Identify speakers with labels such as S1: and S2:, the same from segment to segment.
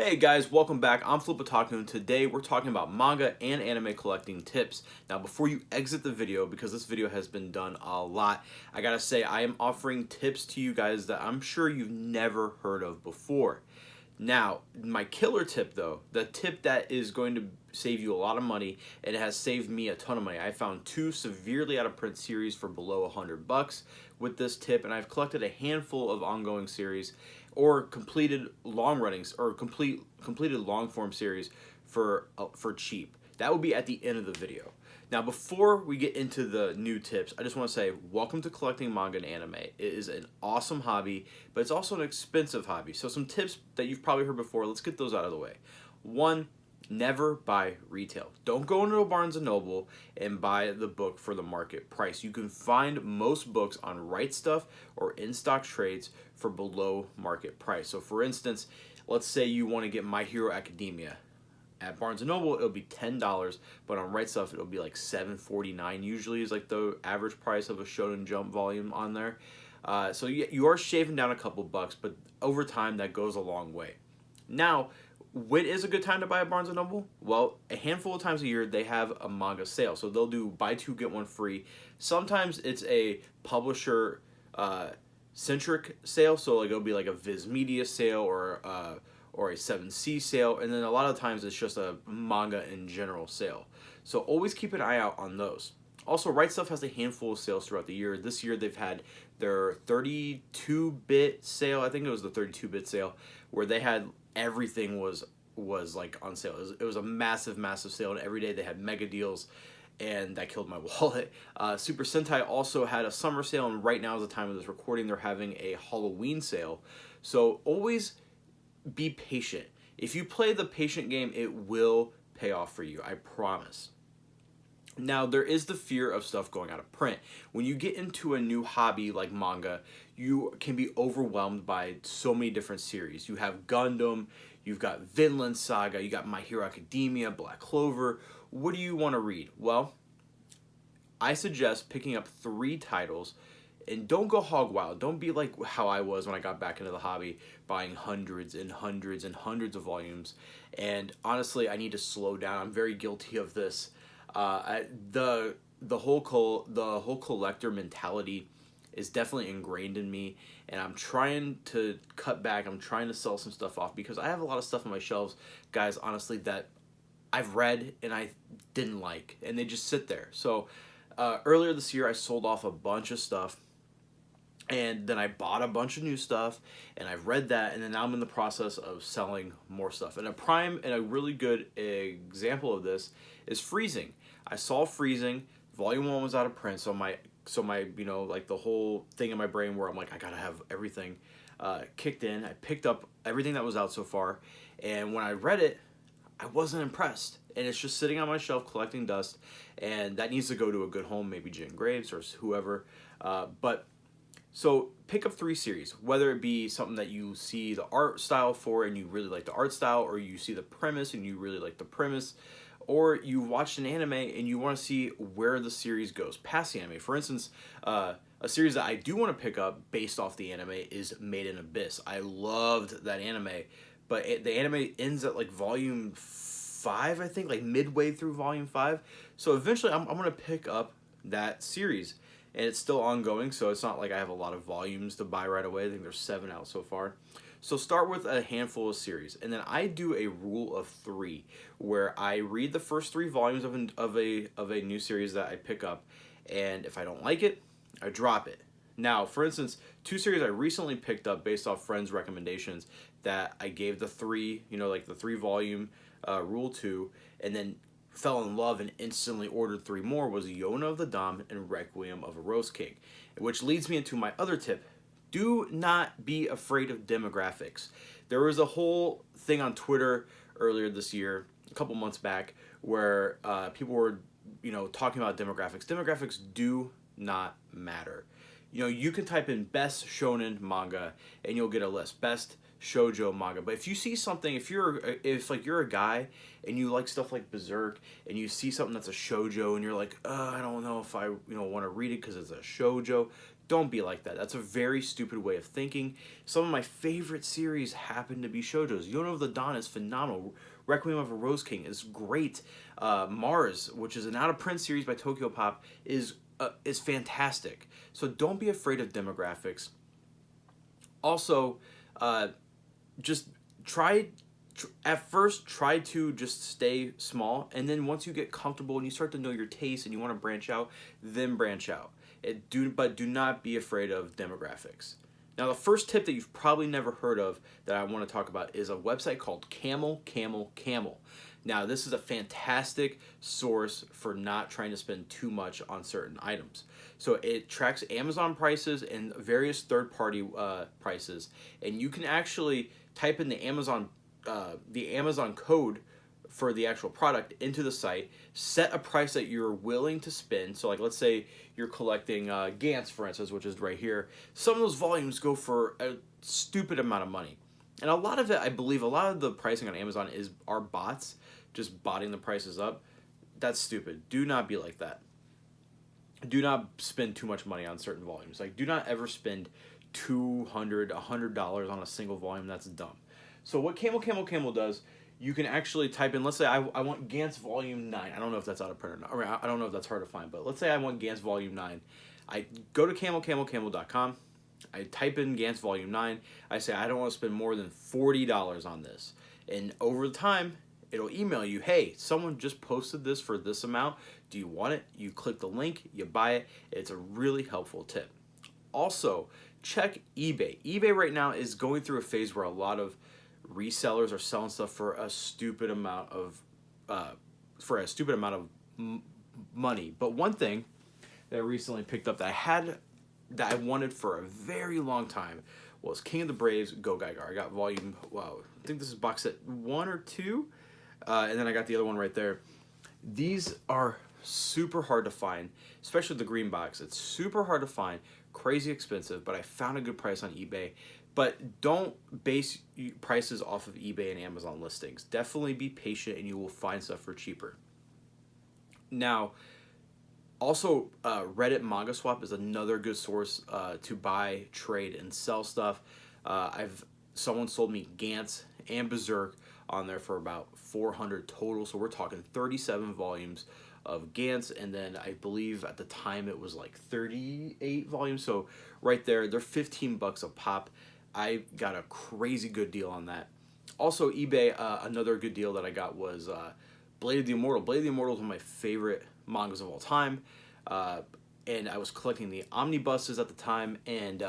S1: Hey guys, welcome back. I'm Flipataku, and today we're talking about manga and anime collecting tips. Now, before you exit the video, because this video has been done a lot, I gotta say I am offering tips to you guys that I'm sure you've never heard of before. Now, my killer tip though, the tip that is going to save you a lot of money, and it has saved me a ton of money. I found two severely out of print series for below $100 with this tip, and I've collected a handful of ongoing series or completed long runnings or completed long form series for cheap. That will be at the end of the video. Now, before we get into the new tips, I just want to say welcome to collecting manga and anime. It is an awesome hobby, but it's also an expensive hobby. So some tips that you've probably heard before, let's get those out of the way. One, never buy retail. Don't go into a Barnes & Noble and buy the book for the market price. You can find most books on Right Stuff or in-stock trades for below market price. So for instance, let's say you want to get My Hero Academia. At Barnes & Noble, it'll be $10, but on Right Stuff, it'll be like $7.49. Usually is like the average price of a Shonen Jump volume on there. So you are shaving down a couple bucks, but over time, that goes a long way. Now, when is a good time to buy at Barnes & Noble? Well, a handful of times a year, they have a manga sale. So they'll do buy two, get one free. Sometimes it's a publisher centric sale, so like it'll be like a Viz Media sale or a 7C sale, and then a lot of times it's just a manga in general sale. So always keep an eye out on those. Also, Right Stuff has a handful of sales throughout the year. This year they've had their 32-bit sale. I think it was the 32-bit sale where they had everything was like on sale. It was a massive sale, and every day they had mega deals, and that killed my wallet. Super Sentai also had a summer sale, and right now is the time of this recording, they're having a Halloween sale. So always be patient. If you play the patient game, it will pay off for you, I promise. Now, there is the fear of stuff going out of print. When you get into a new hobby like manga, you can be overwhelmed by so many different series. You have Gundam, you've got Vinland Saga, you got My Hero Academia, Black Clover. What do you want to read? Well, I suggest picking up 3 titles. And don't go hog wild. Don't be like how I was when I got back into the hobby, buying hundreds and hundreds and hundreds of volumes. And honestly, I need to slow down. I'm very guilty of this. The whole collector mentality is definitely ingrained in me, and I'm trying to cut back. I'm trying to sell some stuff off because I have a lot of stuff on my shelves, guys, honestly, that I've read and I didn't like, and they just sit there. So earlier this year, I sold off a bunch of stuff. And then I bought a bunch of new stuff, and I've read that, and then now I'm in the process of selling more stuff. And a really good example of this is Freezing. I saw Freezing, Volume 1 was out of print, so my like the whole thing in my brain where I'm like, I gotta have everything kicked in. I picked up everything that was out so far, and when I read it, I wasn't impressed. And it's just sitting on my shelf collecting dust, and that needs to go to a good home, maybe Jen Graves or whoever. So pick up 3 series, whether it be something that you see the art style for and you really like the art style, or you see the premise and you really like the premise, or you watched an anime and you want to see where the series goes past the anime. For instance, a series that I do want to pick up based off the anime is Made in Abyss. I loved that anime, but the anime ends at like volume 5, I think, like midway through volume 5. So eventually I'm going to pick up that series. And it's still ongoing, so it's not like I have a lot of volumes to buy right away. I think there's 7 out so far. So start with a handful of series, and then I do a rule of 3, where I read the first 3 volumes of a new series that I pick up, and if I don't like it, I drop it. Now, for instance, 2 series I recently picked up based off friends' recommendations that I gave the 3, like the 3 volume rule to, and then fell in love and instantly ordered 3 more was Yona of the Dam and Requiem of a Rose King, which leads me into my other tip. Do not be afraid of demographics. There was a whole thing on Twitter earlier this year, a couple months back, where people were, talking about demographics. Demographics do not matter. You can type in best shonen manga and you'll get a list. Best shoujo manga. But if you see something, if you're a guy and you like stuff like Berserk and you see something that's a shoujo and you're like, I don't know if I want to read it because it's a shoujo, Don't be like that. That's a very stupid way of thinking. Some of my favorite series happen to be shoujos. Yono of the Dawn is phenomenal. Requiem of a Rose King is great. Mars, which is an out-of-print series by Tokyo Pop, is fantastic. So don't be afraid of demographics. Also, just at first try to just stay small, and then once you get comfortable and you start to know your taste and you want to branch out, then branch out. But do not be afraid of demographics. Now, the first tip that you've probably never heard of that I want to talk about is a website called CamelCamelCamel. Now, this is a fantastic source for not trying to spend too much on certain items. So it tracks Amazon prices and various third-party prices, and you can actually type in the Amazon code for the actual product into the site, set a price that you're willing to spend. So like, let's say you're collecting Gantz, for instance, which is right here. Some of those volumes go for a stupid amount of money. And a lot of it, I believe, a lot of the pricing on Amazon are bots, just botting the prices up. That's stupid. Do not be like that. Do not spend too much money on certain volumes. Like, do not ever spend $200, $100 on a single volume. That's dumb. So what CamelCamelCamel does, you can actually type in, let's say I want Gantz Volume 9. I don't know if that's out of print or not. Or I don't know if that's hard to find, but let's say I want Gantz Volume 9. I go to CamelCamelCamel.com. I type in Gantz Volume 9. I say I don't want to spend more than $40 on this. And over time, it'll email you, hey, someone just posted this for this amount. Do you want it? You click the link, you buy it. It's a really helpful tip. Also, check eBay. eBay right now is going through a phase where a lot of resellers are selling stuff for a stupid amount of money. But one thing that I recently picked up that I wanted for a very long time was King of the Braves Go Geiger. I got I think this is box set 1 or 2, and then I got the other one right there. These are super hard to find, especially the green box. It's super hard to find, crazy expensive, but I found a good price on eBay. But don't base prices off of eBay and Amazon listings. Definitely be patient and you will find stuff for cheaper. Now, also, Reddit Manga Swap is another good source to buy, trade, and sell stuff. Someone sold me Gantz and Berserk on there for about 400 total. So we're talking 37 volumes of Gantz, and then I believe at the time it was like 38 volumes. So right there, they're 15 bucks a pop. I got a crazy good deal on that. Also, eBay, another good deal that I got was Blade of the Immortal. Blade of the Immortal is one of my favorite mangas of all time. And I was collecting the omnibuses at the time, and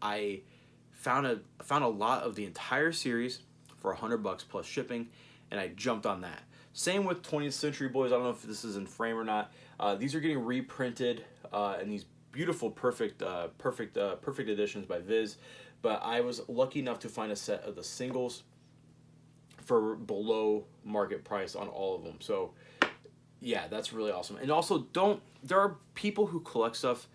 S1: I found a lot of the entire series for 100 bucks plus shipping, and I jumped on that. Same with 20th Century Boys. I don't know if this is in frame or not. These are getting reprinted in these beautiful, perfect editions by Viz. But I was lucky enough to find a set of the singles for below market price on all of them. So yeah, that's really awesome. And also, there are people who collect stuff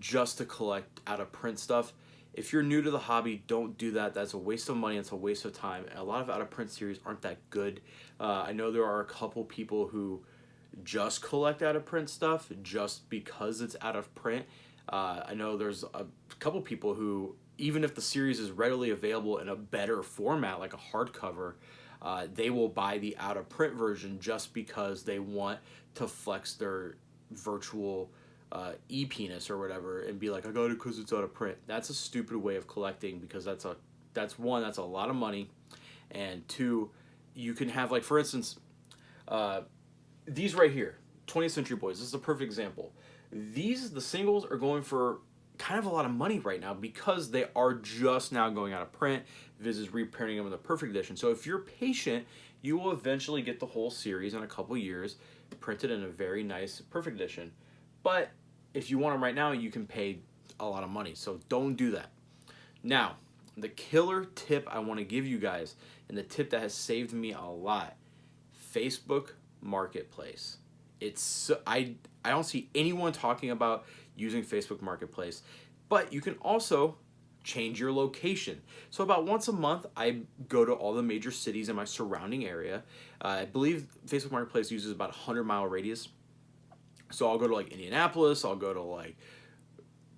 S1: just to collect out of print stuff. If you're new to the hobby, don't do that. That's a waste of money. It's a waste of time. And a lot of out of print series aren't that good. I know there are a couple people who just collect out of print stuff just because it's out of print. I know there's a couple people who, even if the series is readily available in a better format, like a hardcover, they will buy the out-of-print version just because they want to flex their virtual e-penis or whatever and be like, I got it because it's out of print. That's a stupid way of collecting, because that's a lot of money, and two, you can have, like, for instance, these right here, 20th Century Boys, this is a perfect example. The singles are going for kind of a lot of money right now because they are just now going out of print. Viz is reprinting them in the perfect edition. So if you're patient, you will eventually get the whole series in a couple years printed in a very nice perfect edition. But if you want them right now, you can pay a lot of money. So don't do that. Now, the killer tip I want to give you guys, and the tip that has saved me a lot, Facebook Marketplace. I don't see anyone talking about using Facebook Marketplace, but you can also change your location. So about once a month, I go to all the major cities in my surrounding area. I believe Facebook Marketplace uses about a 100-mile radius. So I'll go to like Indianapolis, I'll go to like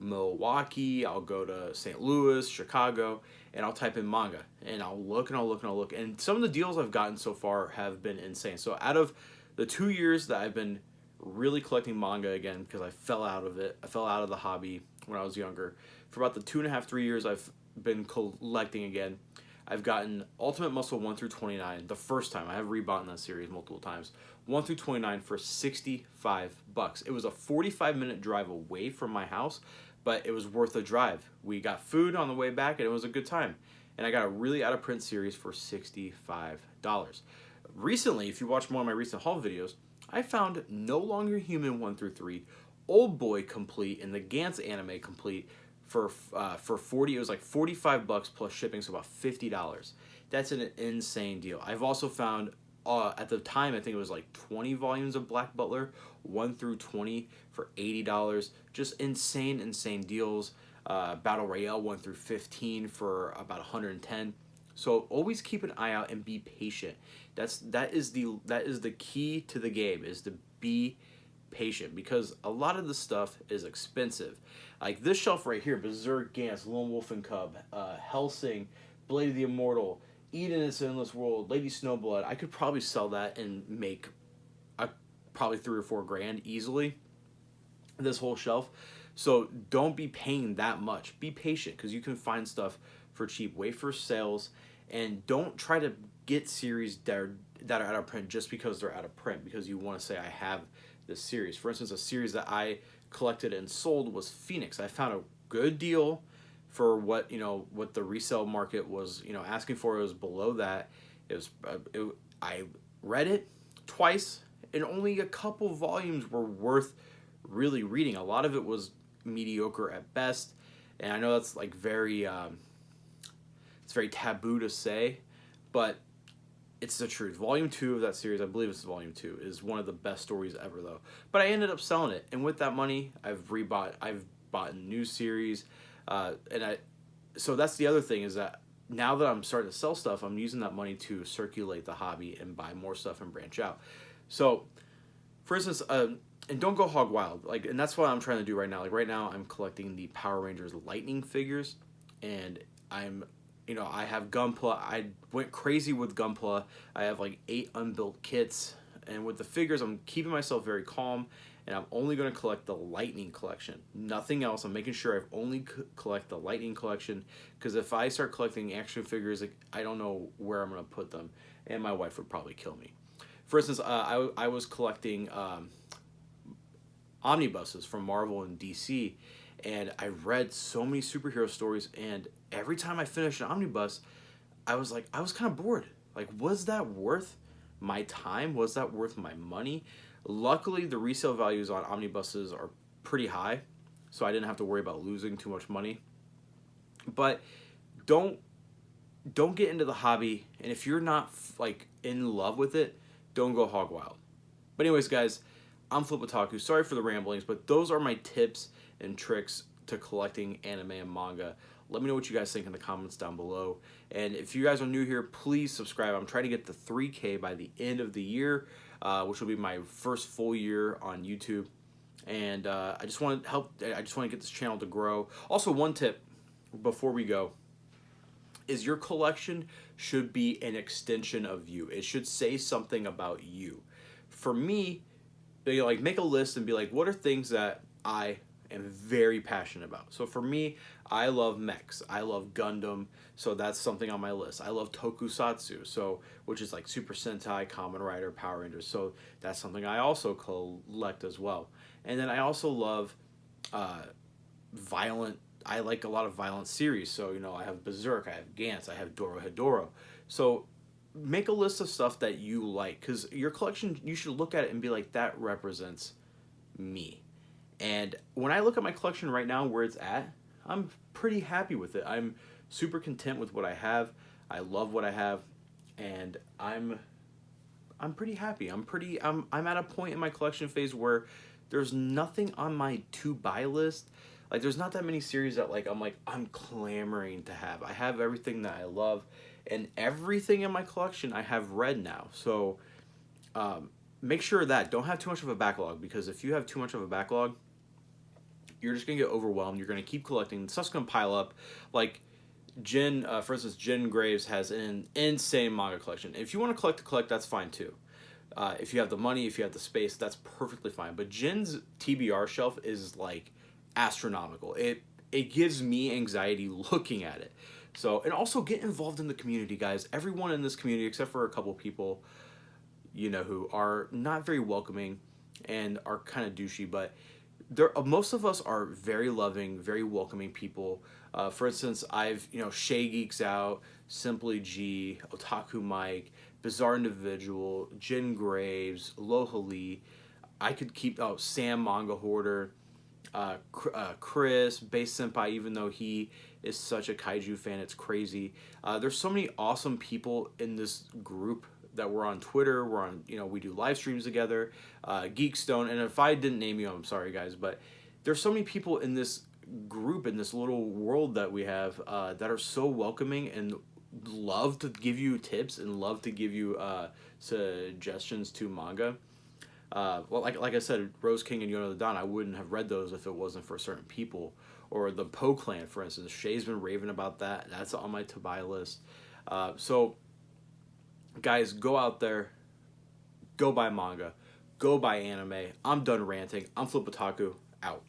S1: Milwaukee, I'll go to St. Louis, Chicago, and I'll type in manga, and I'll look and I'll look and I'll look. And some of the deals I've gotten so far have been insane. So out of the 2 years that I've been really collecting manga again, because I fell out of it, I fell out of the hobby when I was younger. For about the 2.5, 3 years I've been collecting again, I've gotten Ultimate Muscle 1 through 29 the first time. I have rebought in that series multiple times. 1 through 29 for $65. It was a 45-minute drive away from my house, but it was worth the drive. We got food on the way back, and it was a good time. And I got a really out-of-print series for $65. Recently, if you watch one of my recent haul videos, I found No Longer Human 1 through 3, Old Boy Complete, and the Gantz Anime Complete for 40. It was like $45 plus shipping, so about $50. That's an insane deal. I've also found at the time, I think it was like 20 volumes of Black Butler, 1 through 20 for $80. Just insane deals. Battle Royale 1 through 15 for about 110. So always keep an eye out and be patient. That is the key to the game, is to be patient, because a lot of the stuff is expensive. Like this shelf right here, Berserk, Gantz, Lone Wolf and Cub, Hellsing, Blade of the Immortal, Eden Its Endless World, Lady Snowblood. I could probably sell that and make probably 3 or 4 grand easily. This whole shelf. So don't be paying that much. Be patient, because you can find stuff for cheap. Wait for sales, and don't try to get series that are out of print just because they're out of print, because you want to say I have this series. For instance, a series that I collected and sold was Phoenix. I found a good deal for what the resale market was asking for. It was below that. I read it twice, and only a couple volumes were worth really reading. A lot of it was mediocre at best, and I know that's like it's very taboo to say, but it's the truth. Volume 2 of that series, I believe it's volume 2, is one of the best stories ever, though. But I ended up selling it, and with that money, I've bought a new series, so that's the other thing, is that now that I'm starting to sell stuff, I'm using that money to circulate the hobby and buy more stuff and branch out. So, for instance, and don't go hog wild, and that's what I'm trying to do right now. Like right now, I'm collecting the Power Rangers Lightning figures, and I have Gunpla. I went crazy with Gunpla. I have like 8 unbuilt kits, and with the figures, I'm keeping myself very calm, and I'm only going to collect the Lightning collection. Nothing else. I'm making sure I've only collect the Lightning collection, because if I start collecting action figures, I don't know where I'm going to put them, and my wife would probably kill me. For instance, I was collecting omnibuses from Marvel and DC, and I read so many superhero stories, and every time I finished an omnibus, I was kind of bored. Like, was that worth my time? Was that worth my money? Luckily, the resale values on omnibuses are pretty high, so I didn't have to worry about losing too much money. But don't get into the hobby, and if you're not in love with it, don't go hog wild. But anyways, guys, I'm Flip Otaku. Sorry for the ramblings, but those are my tips and tricks to collecting anime and manga. Let me know what you guys think in the comments down below. And if you guys are new here, please subscribe. I'm trying to get to 3K by the end of the year, which will be my first full year on YouTube. And I just want to get this channel to grow. Also, one tip before we go is your collection should be an extension of you. It should say something about you. For me, make a list and be like, what are things that I am very passionate about? So for me, I love mechs. I love Gundam, so that's something on my list. I love tokusatsu, which is like Super Sentai, Kamen Rider, Power Rangers, so that's something I also collect as well. And then I also love violent. I like a lot of violent series, so I have Berserk, I have Gantz, I have Dorohedoro. So make a list of stuff that you like, because your collection, you should look at it and be like, that represents me. And when I look at my collection right now, where it's at, I'm pretty happy with it. I'm super content with what I have. I love what I have, and I'm pretty happy. I'm at a point in my collection phase where there's nothing on my to buy list. Like, there's not that many series that I'm clamoring to have. I have everything that I love, and everything in my collection I have read now. So make sure that don't have too much of a backlog, because if you have too much of a backlog, you're just gonna get overwhelmed. You're gonna keep collecting. Stuff's gonna pile up. Like Jen, for instance, Jen Graves has an insane manga collection. If you want to collect, that's fine too. If you have the money, if you have the space, that's perfectly fine. But Jen's TBR shelf is like astronomical. It gives me anxiety looking at it. So, and also get involved in the community, guys. Everyone in this community, except for a couple people, you know, who are not very welcoming and are kind of douchey, but most of us are very loving, very welcoming people. For instance, Shay Geeks Out, Simply G, Otaku Mike, Bizarre Individual, Jen Graves, Aloha Lee. I could keep, Sam Manga Hoarder, Chris, Base Senpai, even though he is such a kaiju fan, it's crazy. There's so many awesome people in this group that we're on Twitter, we're on, we do live streams together, Geekstone, and if I didn't name you, I'm sorry guys, but there's so many people in this group, in this little world that we have, that are so welcoming and love to give you tips and love to give you suggestions to manga. Well, like I said, Rose King and Yona the Dawn, I wouldn't have read those if it wasn't for certain people. Or the Poe Clan, for instance. Shay's been raving about that. That's on my to-buy list. So, guys, go out there. Go buy manga. Go buy anime. I'm done ranting. I'm Flip Otaku. Out.